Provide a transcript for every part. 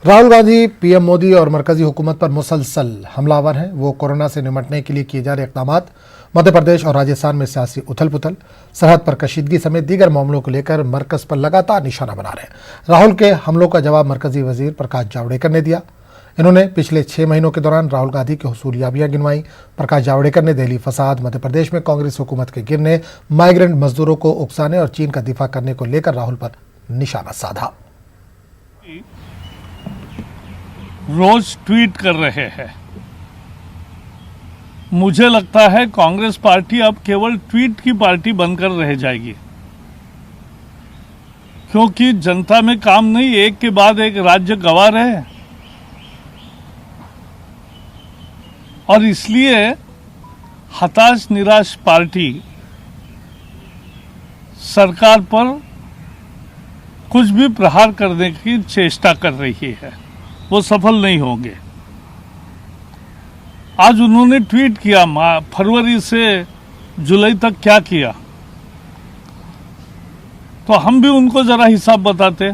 Rahul Gandhi PM Modi और मरकजी हुकूमत पर मुसलसल हमलावर हैं। वो कोरोना से निपटने के लिए किए जा रहे इकदाम, मध्य प्रदेश और राजस्थान में सियासी उथल पुथल, सरहद पर कशीदगी समेत दीगर मामलों को लेकर मरकज पर लगातार निशाना बना रहे हैं। राहुल के हमलों का जवाब मरकजी वजीर प्रकाश जावड़ेकर ने दिया। इन्होंने पिछले 6 महीनों के दौरान राहुल गांधी की हुसूलियाबियां गिनवाई। प्रकाश जावड़ेकर ने दिल्ली फसाद, मध्य प्रदेश में कांग्रेस हुकूमत के गिरने, माइग्रेंट मजदूरों को उकसाने और चीन का दिफा करने को लेकर राहुल पर निशाना साधा। रोज ट्वीट कर रहे हैं। मुझे लगता है कांग्रेस पार्टी अब केवल ट्वीट की पार्टी बनकर रह जाएगी, क्योंकि जनता में काम नहीं, एक के बाद एक राज्य गंवा रहे हैं। और इसलिए हताश निराश पार्टी सरकार पर कुछ भी प्रहार करने की चेष्टा कर रही है, वो सफल नहीं होंगे। आज उन्होंने ट्वीट किया फरवरी से जुलाई तक क्या किया, तो हम भी उनको जरा हिसाब बताते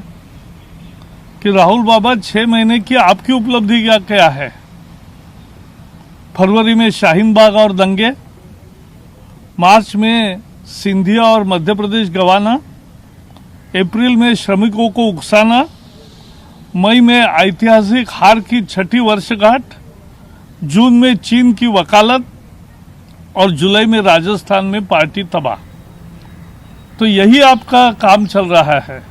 कि राहुल बाबा 6 महीने की आपकी उपलब्धि क्या है। फरवरी में शाहीन बाग और दंगे, मार्च में सिंधिया और मध्य प्रदेश गंवाना, अप्रैल में श्रमिकों को उकसाना, मई में ऐतिहासिक हार की 6ठी वर्षगांठ, जून में चीन की वकालत और जुलाई में राजस्थान में पार्टी तबाह। तो यही आपका काम चल रहा है।